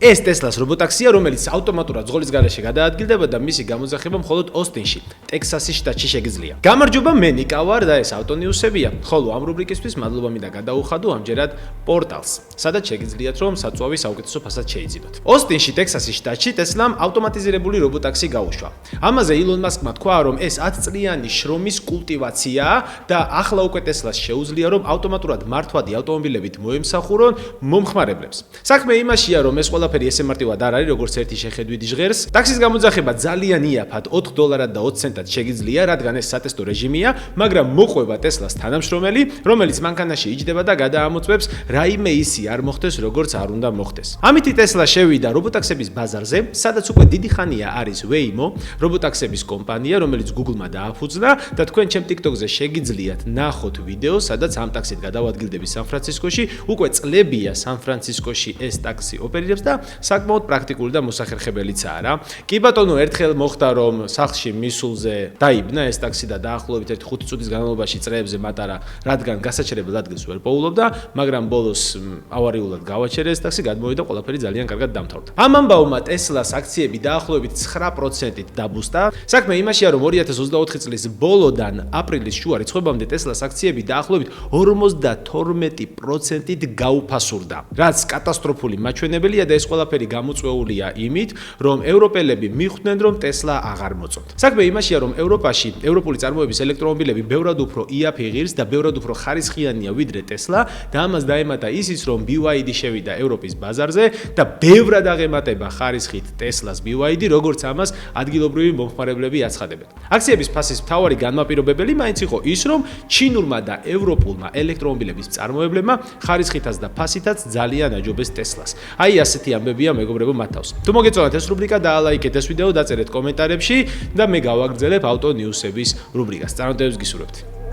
ეს Tesla-ს რობოტაქსია, რომელიც ავტომატურად ზღოლის გარეშე გადაადგილდება და მისი გამოძახება მხოლოდ ოსტინში, ტექსასის შტატში შეგიძლია. გამარჯობა, მე ნიკა ვარ და ეს ავტონიუსებია, ხოლო ამ რუბრიკისთვის მადლობა მინდა გადაუხადო ამჯერად პორტალს, სადაც შეგიძლიათ რომ საწვავი საუკეთესო ფასად შეიძინოთ. ოსტინში, ტექსასის შტატში Tesla-მ ავტომატიზირებული რობოტაქსი გაუშვა. ამაზე ილონ მასკმა თქვა, რომ ეს 10 წლიანი შრომის კულტივაციაა და ახლა უკვე Tesla-ს შეუძლია რომ ავტომატურად მართვადი ავტომობილებით მოემსახურონ მომხმარებლებს. საქმე იმაშია, რომ ეს ყველაფერი ესე მარტივად არ არის, როგორც ერთი შეხედვით ჟღერს. ტაქსის გამოძახება ძალიან იაფად $4.20 შეგიძლია, რადგან ეს სატესტო რეჟიმია, მაგრამ მოყვება Tesla-ს თანამშრომელი, რომელიც მანქანაში იჯდება და გადაამოწმებს რაიმე ისი არ მოხდეს, როგორც არ უნდა მოხდეს. ამით Tesla შევიდა რობოტაქსების ბაზარზე, სადაც უკვე დიდი ხანია არის Waymo, რობოტაქსების კომპანია, რომელიც Google-მა დააფუძნა და თქვენ ჩემ TikTok-ზე შეგიძლიათ ნახოთ ვიდეო, სადაც ამ ტაქსით გადავადგილდები სან-ფრანცისკოში, უკვე წლებია სან-ფრანცისკოში ეს ტაქსი ოპერირებს და საკმაოდ პრაქტიკული და მოსახერხებელიცაა რა. კი ბატონო, ერთხელ მოხდა რომ სახლში მისულზე დაიბნა ეს ტაქსი და დაახლოებით 5 წუთის განმავლობაში წრეებზე მატარა, რადგან გასაჩერებელ ადგილს ვერ პოულობდა, მაგრამ ბოლოს ავარიულად გავაჩერე ეს ტაქსი, გადმოვიდა ყველაფერი ძალიან კარგად დამთავრდა. ამ ამბავმა Tesla-ს აქციები დაახლოებით 9%-ით დაბუსტა. საქმე იმაშია, რომ 2024 წლის ბოლოდან აპრილის შუა რიცხვებამდე Tesla-ს აქციები დაახლოებით 52%-ით გაუფასურდა. რაც კატასტროფული მაჩვენებელია და ეს ყველაფერი გამოწვეულია იმით, რომ ევროპელები მიხვდნენ, რომ Tesla აღარ მოწონთ. საქმე იმაშია, რომ ევროპაში ევროპული წარმოების ელექტრომობილები ბევრად უფრო იაფი ღირს და ბევრად უფრო ხარისხიანია ვიდრე Tesla და ამას დაემატა ისიც, რომ BYD შევიდა ევროპის ბაზარზე და ბევრად აღემატება ხარისხით Tesla-ს BYD, როგორც ამას ადგილობრივი მომხმარებლები აცხადებენ. აქციების ფასის მთავარი განმაპირობებელი მაინც იყო ის, რომ ჩინურმა და ევროპულმა ელექტრომობილების მწარმოებლებმა ხარისხითაც და ფასითაც ძალიან აჯობეს Tesla-ს. აი ასეთი ამბებია მეგობრებო მათ თავს. თუ მოგეწონათ ეს რუბრიკა, დაალაიქეთ ეს ვიდეო, დაწერეთ კომენტარებში და მე გავაგრძელებ ავტონიუსების რუბრიკას. წარმატებებს გისურვებთ.